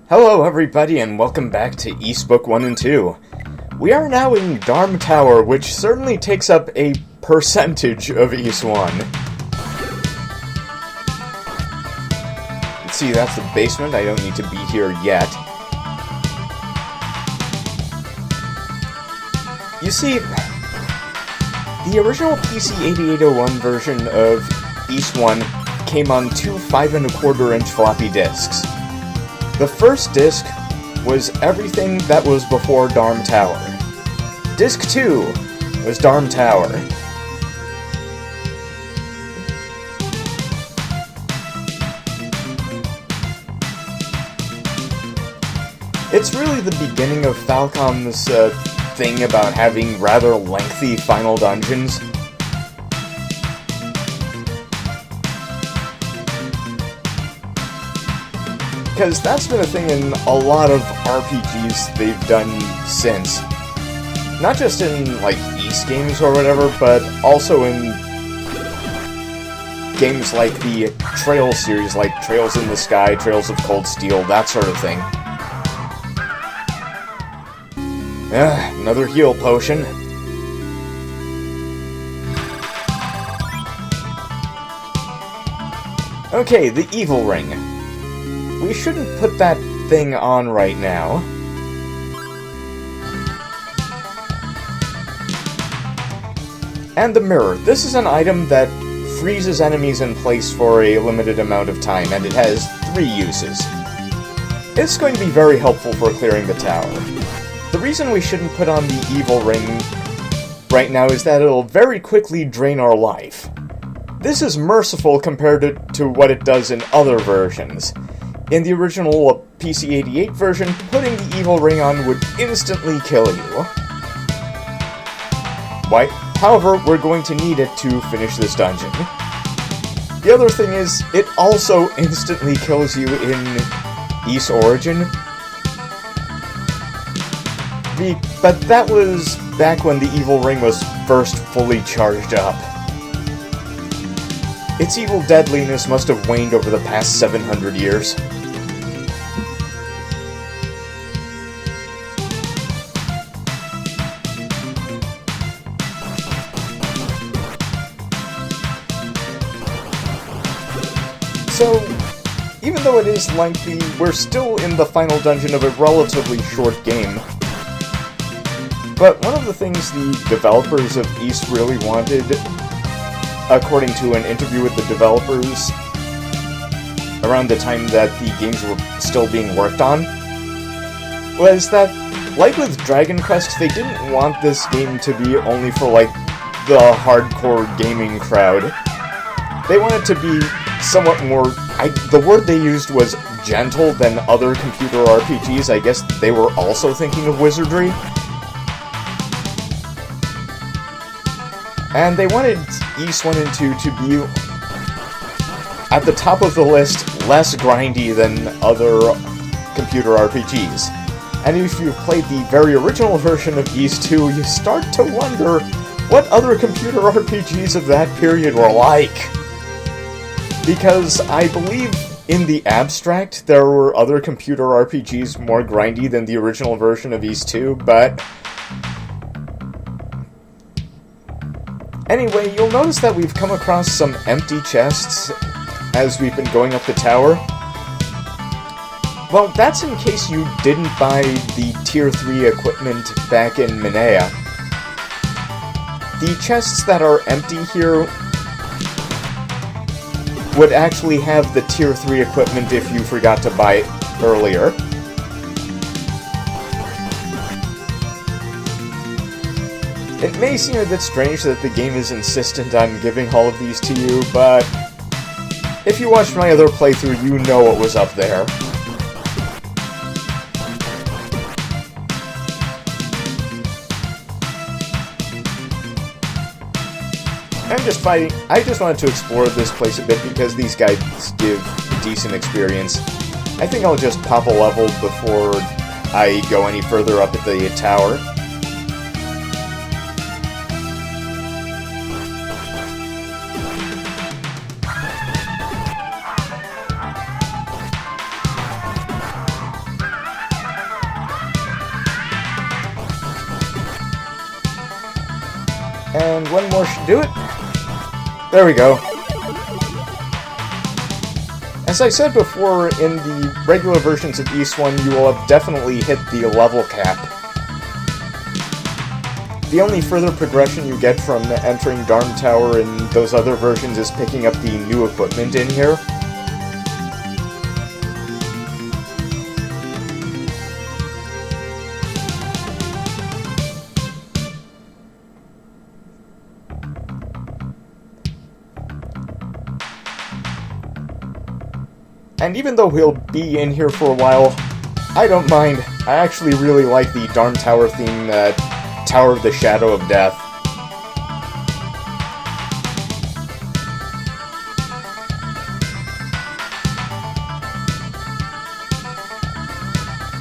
Hello everybody and welcome back to East Book 1 and 2. We are now in Darm Tower, which certainly takes up a percentage of East 1. Let's see, that's the basement. I don't need to be here yet. You see, the original PC 8801 version of East 1 came on two 5 1/4 inch floppy disks. The first disc was everything that was before Darm Tower. Disc 2 was Darm Tower. It's really the beginning of Falcom's thing about having rather lengthy final dungeons. Because that's been a thing in a lot of RPGs they've done since. Not just in, like, East games or whatever, but also in games like the Trails series, like Trails in the Sky, Trails of Cold Steel, that sort of thing. Another heal potion. Okay, the Evil Ring. We shouldn't put that thing on right now. And the mirror. This is an item that freezes enemies in place for a limited amount of time, and it has 3 uses. It's going to be very helpful for clearing the tower. The reason we shouldn't put on the Evil Ring right now is that it'll very quickly drain our life. This is merciful compared to what it does in other versions. In the original PC-88 version, putting the Evil Ring on would instantly kill you. However, we're going to need it to finish this dungeon. The other thing is, it also instantly kills you in East Origin. But that was back when the Evil Ring was first fully charged up. Its evil deadliness must have waned over the past 700 years. So, even though it is lengthy, we're still in the final dungeon of a relatively short game. But one of the things the developers of East really wanted, according to an interview with the developers around the time that the games were still being worked on, was that, like with Dragon Quest, they didn't want this game to be only for, like, the hardcore gaming crowd. They wanted to be somewhat more... the word they used was gentle than other computer RPGs. I guess they were also thinking of wizardry. And they wanted East 1 and 2 to be at the top of the list, less grindy than other computer RPGs. And if you've played the very original version of East 2, you start to wonder what other computer RPGs of that period were like. Because I believe, in the abstract, there were other computer RPGs more grindy than the original version of East 2, but... Anyway, you'll notice that we've come across some empty chests as we've been going up the tower. Well, that's in case you didn't buy the Tier 3 equipment back in Minea. The chests that are empty here would actually have the Tier 3 equipment if you forgot to buy it earlier. It may seem a bit strange that the game is insistent on giving all of these to you, but if you watched my other playthrough, you know what was up there. I just wanted to explore this place a bit because these guys give decent experience. I think I'll just pop a level before I go any further up at the tower. And one more should do it. There we go. As I said before, in the regular versions of East 1, you will have definitely hit the level cap. The only further progression you get from entering Darm Tower in those other versions is picking up the new equipment in here. And even though he'll be in here for a while, I don't mind. I actually really like the Darm Tower theme, Tower of the Shadow of Death.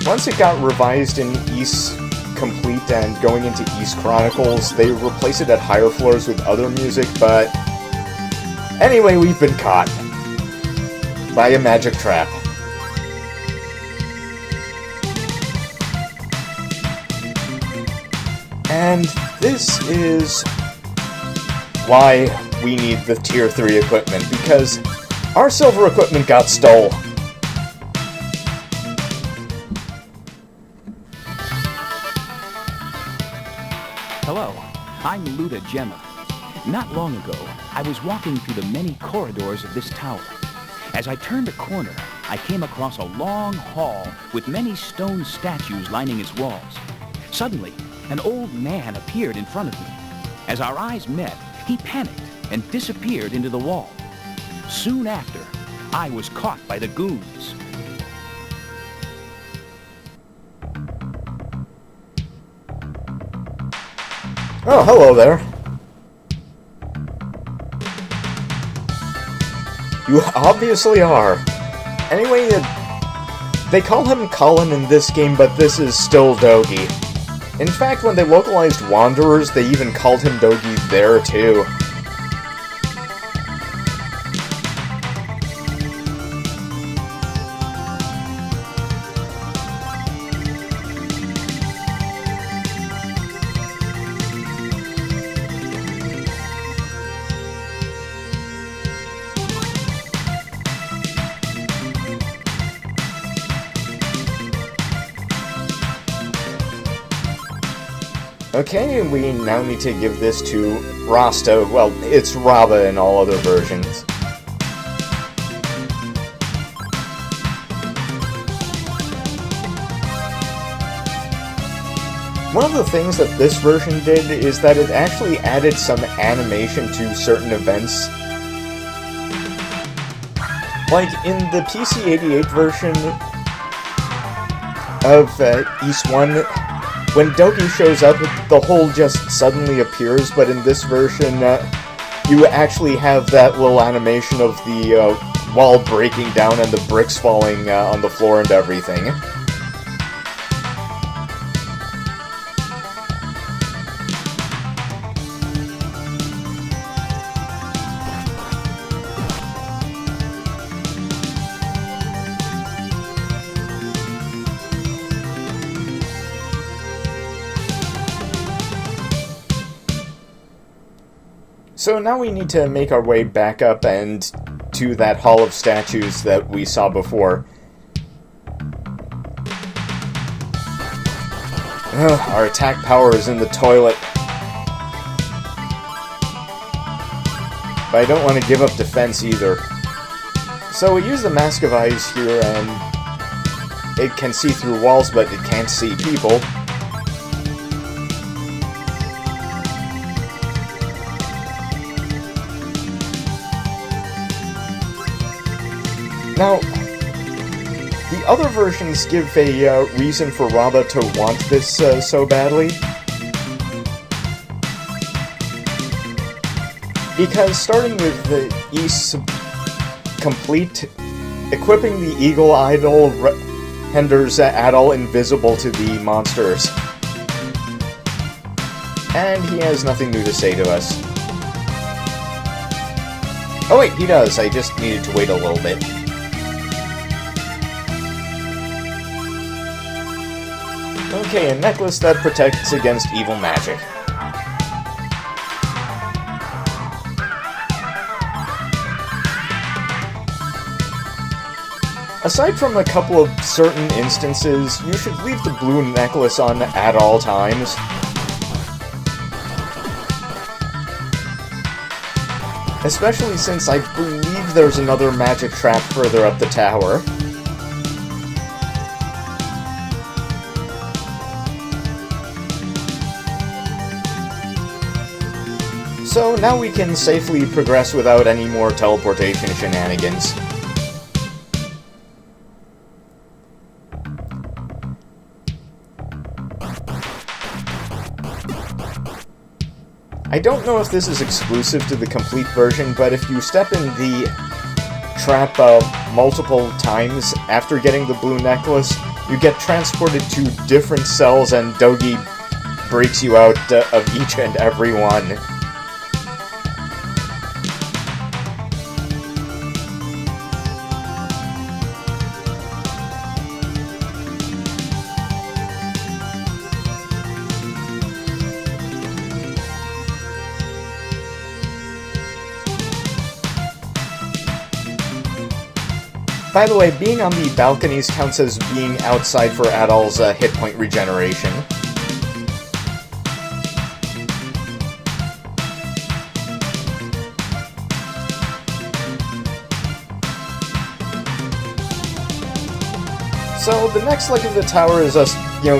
Once it got revised in East Complete and going into East Chronicles, they replaced it at higher floors with other music, but anyway, we've been caught by a magic trap. And this is why we need the Tier 3 equipment, because our silver equipment got stole. Hello, I'm Luda Gemma. Not long ago, I was walking through the many corridors of this tower. As I turned a corner, I came across a long hall with many stone statues lining its walls. Suddenly, an old man appeared in front of me. As our eyes met, he panicked and disappeared into the wall. Soon after, I was caught by the goons. Oh, hello there. You obviously are. Anyway, they call him Colin in this game, but this is still Doki. In fact, when they localized Wanderers, they even called him Doki there, too. Okay, we now need to give this to Rasta. Well, it's Raba in all other versions. One of the things that this version did is that it actually added some animation to certain events. Like in the PC-88 version of East 1, when Doki shows up, the hole just suddenly appears, but in this version, you actually have that little animation of the wall breaking down and the bricks falling on the floor and everything. So now we need to make our way back up and to that Hall of Statues that we saw before. Our attack power is in the toilet. But I don't want to give up defense either. So we use the Mask of Eyes here, and it can see through walls, but it can't see people. Now, the other versions give a reason for Raba to want this so badly. Because starting with the East Complete, equipping the Eagle Idol renders Adol invisible to the monsters. And he has nothing new to say to us. Oh wait, he does. I just needed to wait a little bit. Okay, a necklace that protects against evil magic. Aside from a couple of certain instances, you should leave the blue necklace on at all times. Especially since I believe there's another magic trap further up the tower. So now we can safely progress without any more teleportation shenanigans. I don't know if this is exclusive to the complete version, but if you step in the trap multiple times after getting the blue necklace, you get transported to different cells and Doki breaks you out of each and every one. By the way, being on the balconies counts as being outside for Adol's hit point regeneration. So the next leg of the tower is us,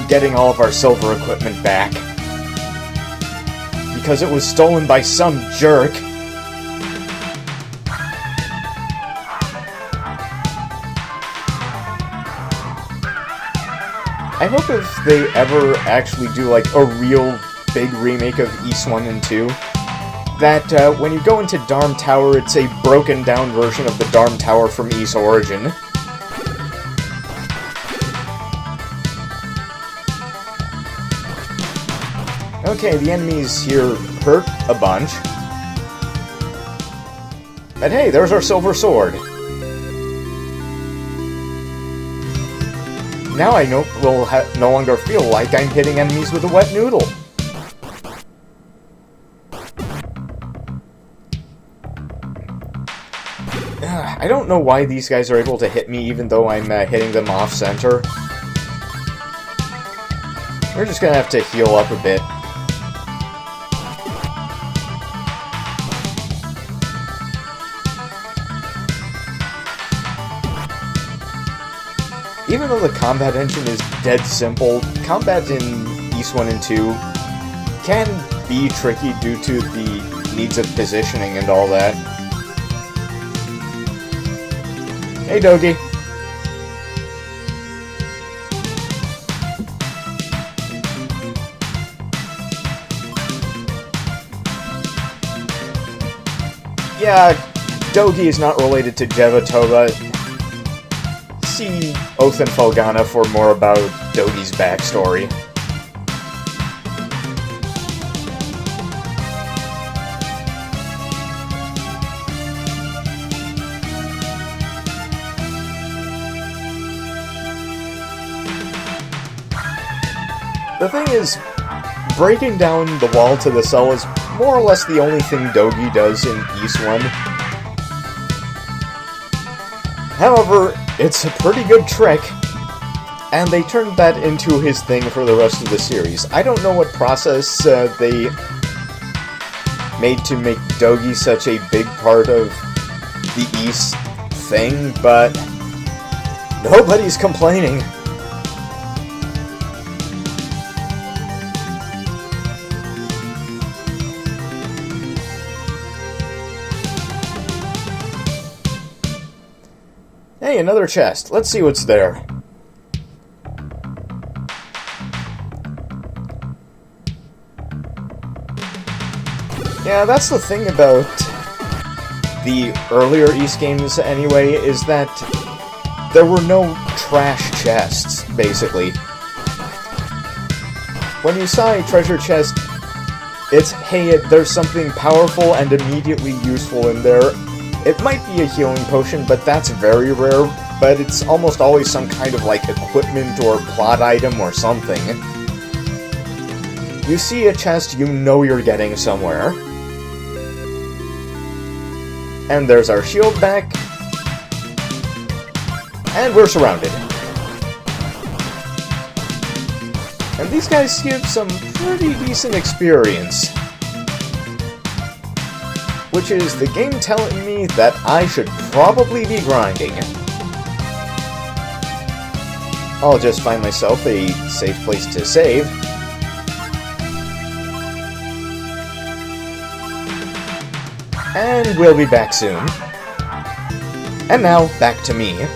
getting all of our silver equipment back. Because it was stolen by some jerk. I hope if they ever actually do, like, a real big remake of Ys 1 and 2, that when you go into Darm Tower, it's a broken-down version of the Darm Tower from Ys Origin. Okay, the enemies here hurt a bunch. But hey, there's our silver sword. Now I will no longer feel like I'm hitting enemies with a wet noodle. I don't know why these guys are able to hit me even though I'm hitting them off-center. We're just gonna have to heal up a bit. Even though the combat engine is dead simple, combat in Ys 1 and 2 can be tricky due to the needs of positioning and all that. Hey, Doki. Yeah, Doki is not related to Jevatoba. See Oath and Folgana for more about Doki's backstory. The thing is, breaking down the wall to the cell is more or less the only thing Doki does in Ys 1. However, it's a pretty good trick, and they turned that into his thing for the rest of the series. I don't know what process they made to make Doki such a big part of the Ys thing, but nobody's complaining. Hey, another chest. Let's see what's there. Yeah, that's the thing about the earlier Ys games anyway, is that there were no trash chests, basically. When you saw a treasure chest, it's, hey, there's something powerful and immediately useful in there. It might be a healing potion, but that's very rare, but it's almost always some kind of, like, equipment or plot item or something. You see a chest, you know you're getting somewhere. And there's our shield back. And we're surrounded. And these guys give some pretty decent experience. Which is the game telling me that I should probably be grinding. I'll just find myself a safe place to save. And we'll be back soon. And now, back to me.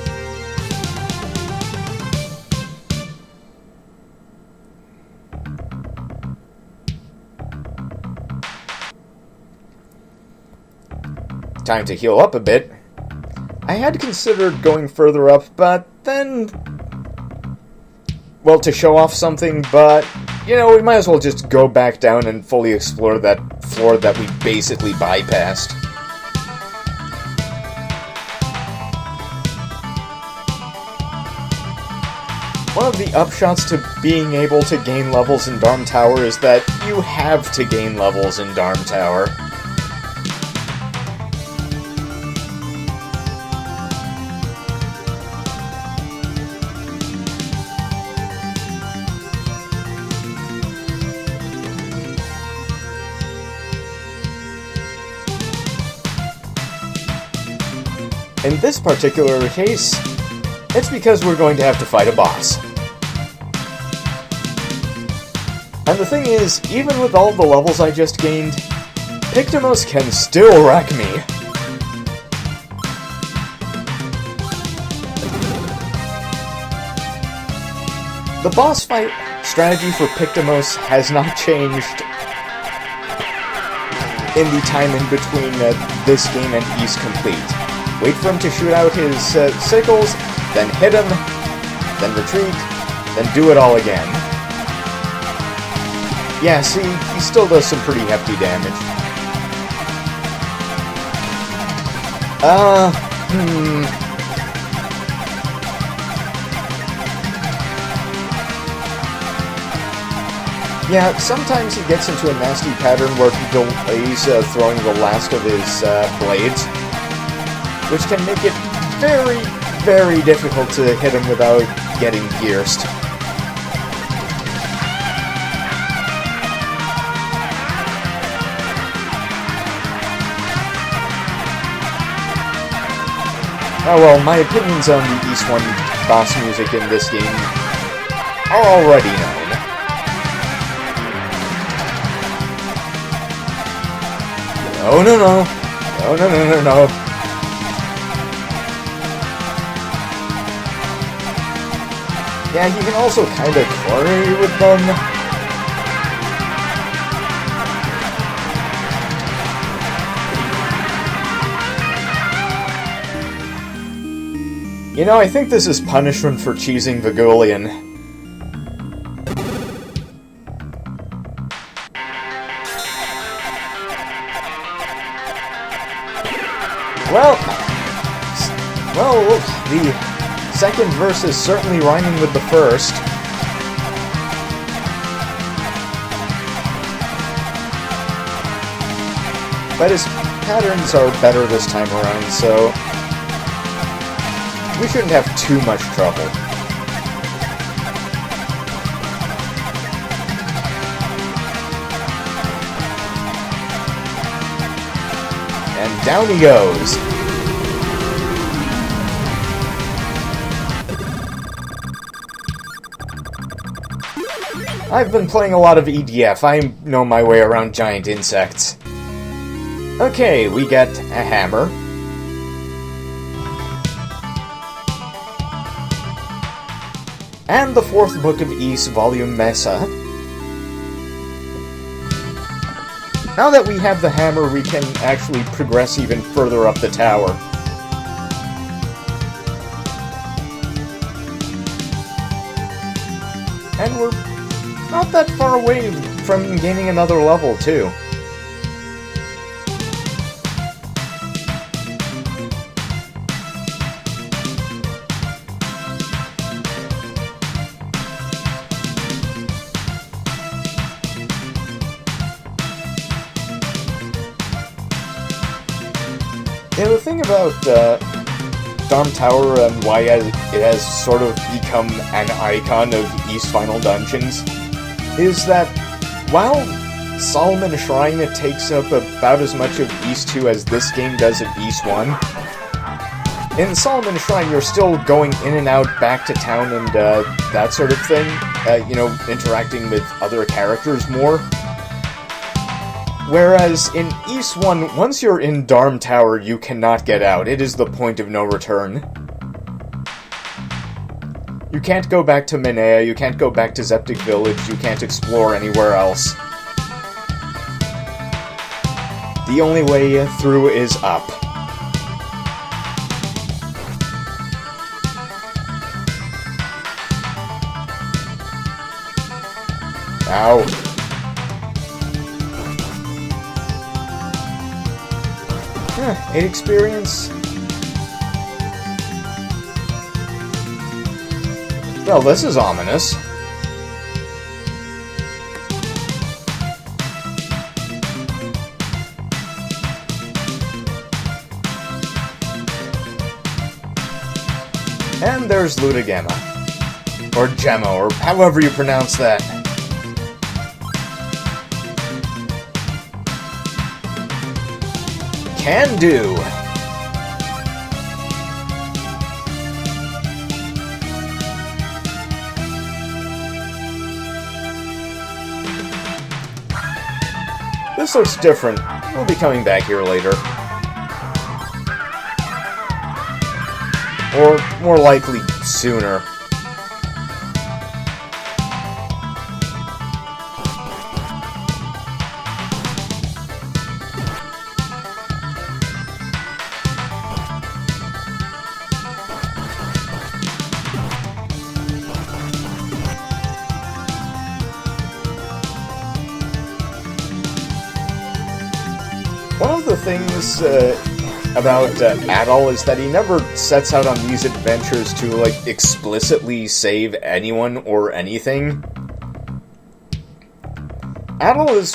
Time to heal up a bit. I had considered going further up, but then... well, to show off something, but... you know, we might as well just go back down and fully explore that floor that we basically bypassed. One of the upshots to being able to gain levels in Darm Tower is that you have to gain levels in Darm Tower. In this particular case, it's because we're going to have to fight a boss. And the thing is, even with all the levels I just gained, Pictomos can still wreck me. The boss fight strategy for Pictomos has not changed in the time in between this game and East Complete. Wait for him to shoot out his sickles, then hit him, then retreat, then do it all again. Yeah, see, he still does some pretty hefty damage. Yeah, sometimes he gets into a nasty pattern where he delays throwing the last of his blades, which can make it very, very difficult to hit him without getting pierced. Oh well, my opinions on the East 1 boss music in this game are already known. Oh no no! Oh no no no no! Yeah, you can also kind of corner with them. You know, I think this is punishment for cheesing Vagolian. Well, the second verse is certainly rhyming with the first. But his patterns are better this time around, so we shouldn't have too much trouble. And down he goes. I've been playing a lot of EDF. I know my way around giant insects. Okay, we get a hammer. And the fourth book of East, Volume Mesa. Now that we have the hammer, we can actually progress even further up the tower. And we're not that far away from gaining another level, too. Yeah, the thing about Darm Tower and why it has sort of become an icon of East Final Dungeons is that while Solomon Shrine takes up about as much of East 2 as this game does of East 1, in Solomon Shrine you're still going in and out back to town and that sort of thing, interacting with other characters more. Whereas in East 1, once you're in Darm Tower, you cannot get out. It is the point of no return. You can't go back to Minea, you can't go back to Zeptic Village, you can't explore anywhere else. The only way through is up. Ow. 8 experience. Well, this is ominous. And there's Luda Gemma. Or Gemma, or however you pronounce that. Can do. This looks different. We'll be coming back here later. Or, more likely, sooner. One of the things about Adol is that he never sets out on these adventures to, explicitly save anyone or anything. Adol is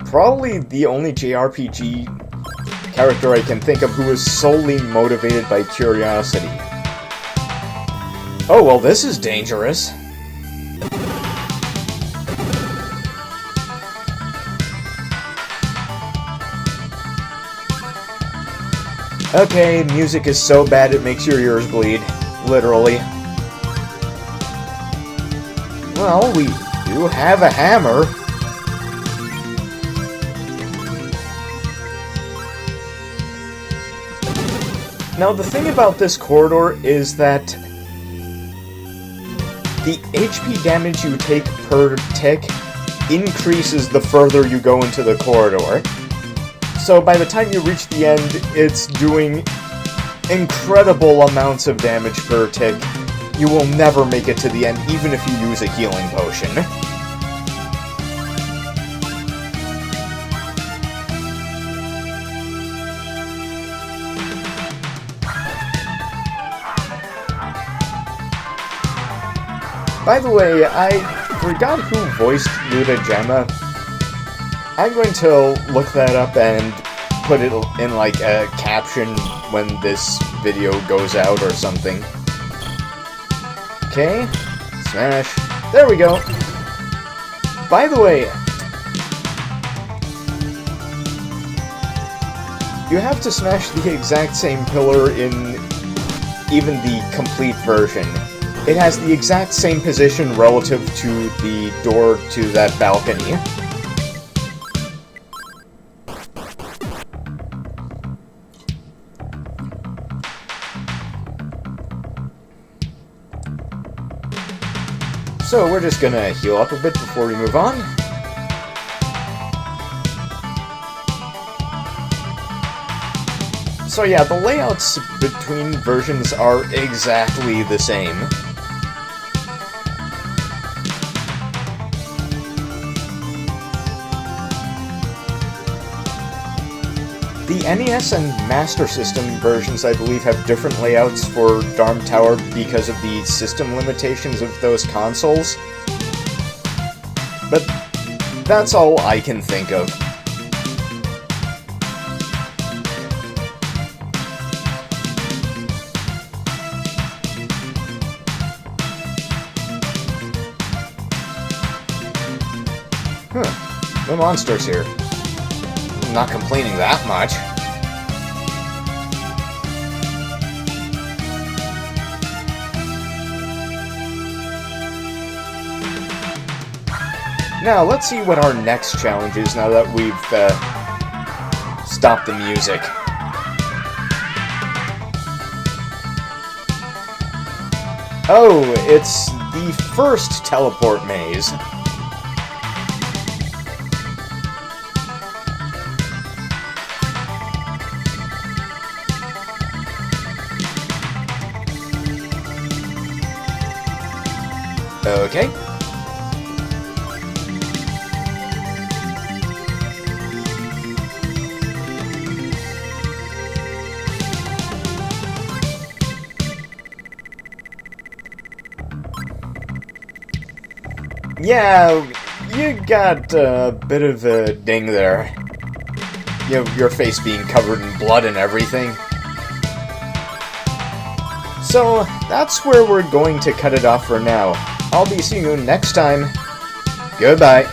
probably the only JRPG character I can think of who is solely motivated by curiosity. Oh, well, this is dangerous. Okay, music is so bad it makes your ears bleed. Literally. Well, we do have a hammer. Now, the thing about this corridor is that the HP damage you take per tick increases the further you go into the corridor. So by the time you reach the end, it's doing incredible amounts of damage per tick. You will never make it to the end, even if you use a healing potion. By the way, I forgot who voiced Luda Gemma. I'm going to look that up and put it in, a caption when this video goes out or something. Okay. Smash. There we go. By the way, you have to smash the exact same pillar in even the complete version. It has the exact same position relative to the door to that balcony. So we're just gonna heal up a bit before we move on. So yeah, the layouts between versions are exactly the same. The NES and Master System versions, I believe, have different layouts for Darm Tower because of the system limitations of those consoles. But that's all I can think of. no monsters here. I'm not complaining that much. Now, let's see what our next challenge is now that we've stopped the music. Oh, it's the first teleport maze. Okay. Yeah, you got a bit of a ding there. You know, your face being covered in blood and everything. So, that's where we're going to cut it off for now. I'll be seeing you next time. Goodbye.